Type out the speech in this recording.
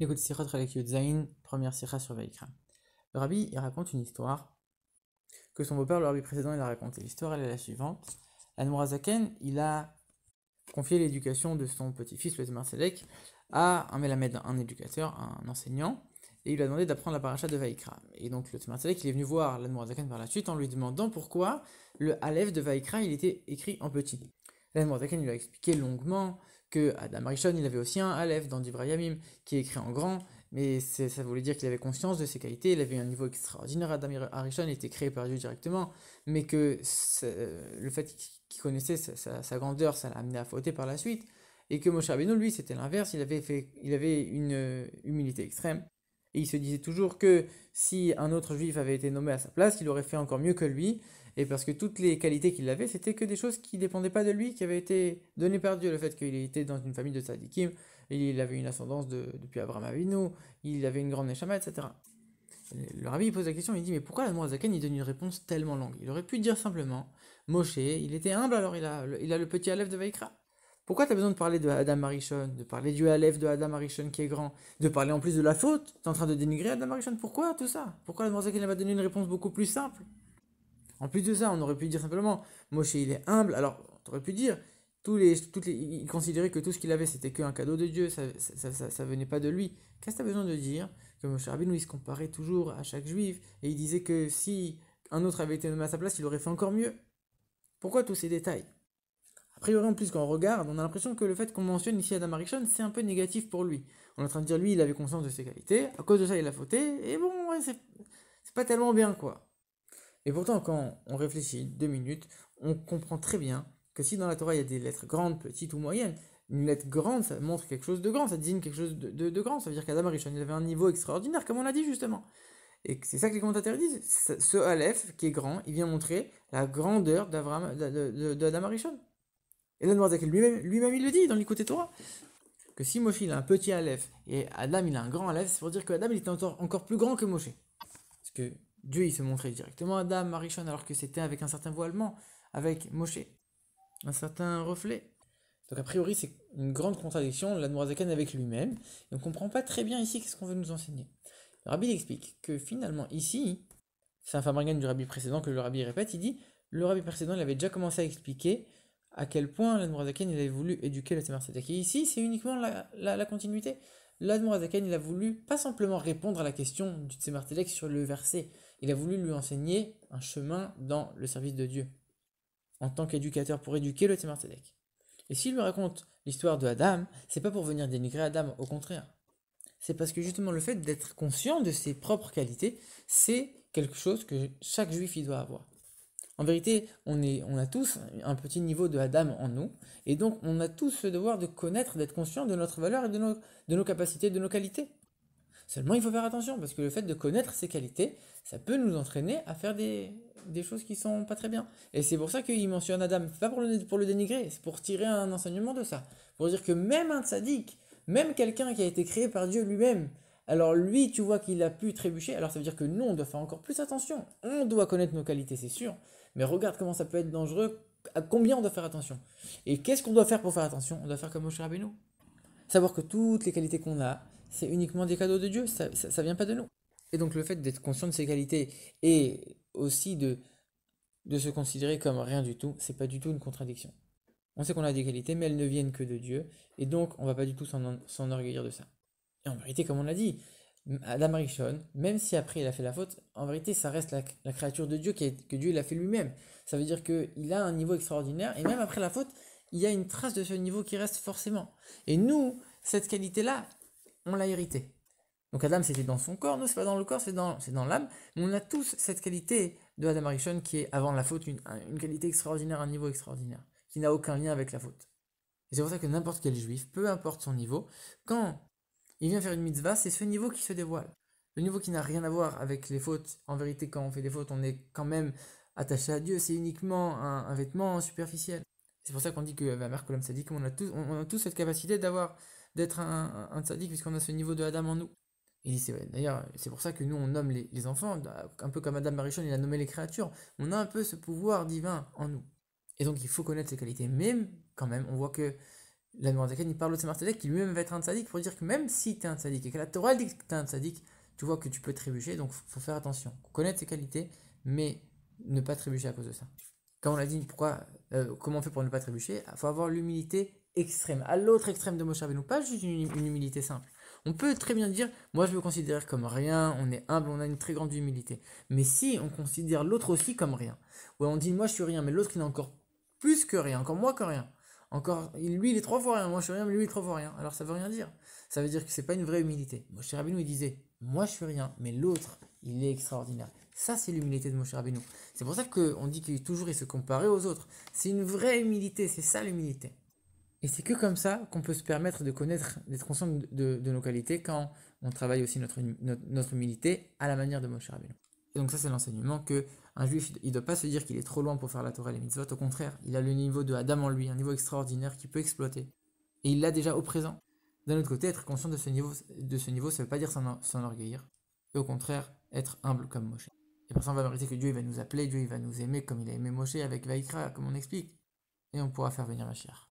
Écoute, Sirot Chalek Yud Zayin, première sira sur Vaikra. Le rabbi, il raconte une histoire que son beau-père, le rabbi précédent, il a raconté. L'histoire, elle est la suivante. L'Admorazaken, il a confié l'éducation de son petit-fils, le Zmar Selek, à un Melamed, un éducateur, un enseignant, et il lui a demandé d'apprendre la paracha de Vaikra. Et donc, le Zmar Selek, il est venu voir l'Admorazaken par la suite en lui demandant pourquoi le Aleph de Vaikra, il était écrit en petit. L'Admorazaken, il lui a expliqué longuement que Adam Arishon, il avait aussi un Aleph dans Divrei Yamim qui est écrit en grand, mais ça voulait dire qu'il avait conscience de ses qualités, il avait un niveau extraordinaire. Adam Arishon était créé par Dieu directement, mais que le fait qu'il connaissait sa grandeur, ça l'a amené à fauter par la suite, et que Moshe Rabbeinu, lui, c'était l'inverse, il avait une humilité extrême, et il se disait toujours que si un autre juif avait été nommé à sa place, il aurait fait encore mieux que lui, et parce que toutes les qualités qu'il avait, c'était que des choses qui ne dépendaient pas de lui, qui avaient été données par Dieu. Le fait qu'il était dans une famille de tzadikim, il avait une ascendance depuis Abraham Avinu, il avait une grande neshama, etc. Le rabbi pose la question, il dit mais pourquoi l'Admorazaken il donne une réponse tellement longue? Il aurait pu dire simplement, Moshe, il était humble, alors il a le petit Aleph de Vaikra. Pourquoi tu as besoin de parler de Adam Arishon, de parler du Aleph de Adam Arishon qui est grand, de parler en plus de la faute? Tu es en train de dénigrer Adam Arishon, pourquoi tout ça? Pourquoi l'Admorazaken va donner une réponse beaucoup plus simple? En plus de ça, on aurait pu dire simplement, Moshe il est humble, alors on aurait pu dire, il considérait que tout ce qu'il avait c'était qu'un cadeau de Dieu, ça venait pas de lui. Qu'est-ce que tu as besoin de dire? Que Moshe Rabbeinu il se comparait toujours à chaque juif, et il disait que si un autre avait été nommé à sa place, il aurait fait encore mieux. Pourquoi tous ces détails? A priori, en plus, quand on regarde, on a l'impression que le fait qu'on mentionne ici Adam Arishon, c'est un peu négatif pour lui. On est en train de dire, lui, il avait conscience de ses qualités, à cause de ça, il a fauté, et bon, ouais, c'est pas tellement bien, quoi. Et pourtant, quand on réfléchit 2 minutes, on comprend très bien que si dans la Torah il y a des lettres grandes, petites ou moyennes, une lettre grande, ça montre quelque chose de grand, ça désigne quelque chose de grand. Ça veut dire qu'Adam Arishon, il avait un niveau extraordinaire, comme on l'a dit justement. Et c'est ça que les commentateurs disent. Ce Aleph, qui est grand, il vient montrer la grandeur d'Adam Arishon. Et là, Noirzakel lui-même, il le dit dans l'écoute Torah, que si Moshe il a un petit Aleph et Adam il a un grand Aleph, c'est pour dire que Adam il était encore plus grand que Moshe. Parce que Dieu il se montrait directement à Adam, Arishon, alors que c'était avec un certain voilement, avec Moshe, un certain reflet. Donc a priori c'est une grande contradiction, l'Admorazaken avec lui-même, et on ne comprend pas très bien ici qu'est-ce qu'on veut nous enseigner. Le rabbi explique que finalement ici, c'est un fabricant du rabbi précédent que le rabbi répète, il dit, le rabbi précédent il avait déjà commencé à expliquer à quel point l'Admorazaken il avait voulu éduquer le Tzemar Tzedek. Et ici c'est uniquement la continuité. L'Admorazaken il a voulu pas simplement répondre à la question du Tzemar Tzedek sur le verset, il a voulu lui enseigner un chemin dans le service de Dieu, en tant qu'éducateur pour éduquer le Tzemar Tzedek. Et s'il lui raconte l'histoire de Adam, c'est pas pour venir dénigrer Adam, au contraire. C'est parce que justement le fait d'être conscient de ses propres qualités, c'est quelque chose que chaque juif il doit avoir. En vérité, on a tous un petit niveau de Adam en nous, et donc on a tous le devoir de connaître, d'être conscient de notre valeur et de nos capacités, de nos qualités. Seulement, il faut faire attention, parce que le fait de connaître ses qualités, ça peut nous entraîner à faire des choses qui sont pas très bien. Et c'est pour ça qu'il mentionne Adam, c'est pas pour le dénigrer, c'est pour tirer un enseignement de ça. Pour dire que même un tzaddik, même quelqu'un qui a été créé par Dieu lui-même, alors lui, tu vois qu'il a pu trébucher, alors ça veut dire que nous, on doit faire encore plus attention. On doit connaître nos qualités, c'est sûr, mais regarde comment ça peut être dangereux, à combien on doit faire attention. Et qu'est-ce qu'on doit faire pour faire attention? On doit faire comme Moshe Rabbeinu. Savoir que toutes les qualités qu'on a, c'est uniquement des cadeaux de Dieu, ça vient pas de nous. Et donc le fait d'être conscient de ses qualités et aussi de se considérer comme rien du tout, c'est pas du tout une contradiction. On sait qu'on a des qualités, mais elles ne viennent que de Dieu, et donc on va pas du tout s'enorgueillir de ça. Et en vérité, comme on l'a dit, Adam Arishon, même si après il a fait la faute, en vérité ça reste la créature de Dieu que Dieu l'a fait lui-même. Ça veut dire qu'il a un niveau extraordinaire, et même après la faute, il y a une trace de ce niveau qui reste forcément. Et nous, cette qualité-là, on l'a hérité. Donc Adam, c'était dans son corps, nous, c'est pas dans le corps, c'est dans l'âme. Mais on a tous cette qualité de Adam Arishon qui est, avant la faute, une qualité extraordinaire, un niveau extraordinaire, qui n'a aucun lien avec la faute. Et c'est pour ça que n'importe quel juif, peu importe son niveau, quand il vient faire une mitzvah, c'est ce niveau qui se dévoile. Le niveau qui n'a rien à voir avec les fautes. En vérité, quand on fait des fautes, on est quand même attaché à Dieu, c'est uniquement un vêtement superficiel. C'est pour ça qu'on dit que Vamer Kolam Tzadik, on a tous cette capacité d'être un tzaddik, puisqu'on a ce niveau de Adam en nous. Et d'ailleurs, c'est pour ça que nous, on nomme les enfants, un peu comme Adam Marichon, il a nommé les créatures. On a un peu ce pouvoir divin en nous. Et donc, il faut connaître ses qualités. Même, quand même, on voit que l'Admorazaken, il parle de Tzemar Tzedek qui lui-même va être un tzaddik pour dire que même si tu es un tzaddik et que la Torah dit que tu es un tzaddik, tu vois que tu peux trébucher, donc il faut faire attention. Connaître ses qualités, mais ne pas trébucher à cause de ça. Quand on l'a dit, comment on fait pour ne pas trébucher? Il faut avoir l'humilité extrême, à l'autre extrême de Moshe Rabbeinu, pas juste une humilité simple. On peut très bien dire, moi je me considère comme rien, on est humble, on a une très grande humilité. Mais si on considère l'autre aussi comme rien, ou on dit moi je suis rien, mais l'autre il est encore plus que rien, encore moins que rien, encore, lui il est 3 fois rien, moi je suis rien, mais lui il est 3 fois rien, alors ça veut rien dire. Ça veut dire que c'est pas une vraie humilité. Moshe Rabbeinu il disait, moi je suis rien, mais l'autre il est extraordinaire. Ça c'est l'humilité de Moshe Rabbeinu. C'est pour ça qu'on dit qu'il toujours il se comparait aux autres. C'est une vraie humilité, c'est ça l'humilité. Et c'est que comme ça qu'on peut se permettre de connaître, d'être conscient de nos qualités quand on travaille aussi notre humilité à la manière de Moshe Rabbeinu. Et donc ça c'est l'enseignement que un juif il ne doit pas se dire qu'il est trop loin pour faire la Torah et les mitzvot. Au contraire, il a le niveau de Adam en lui, un niveau extraordinaire qu'il peut exploiter. Et il l'a déjà au présent. D'un autre côté, être conscient de ce niveau, ça ne veut pas dire s'enorgueillir. Et au contraire, être humble comme Moshe. Et pour ça on va mériter que Dieu il va nous appeler, Dieu il va nous aimer comme il a aimé Moshe avec Vaikra, comme on explique. Et on pourra faire venir Mashiach.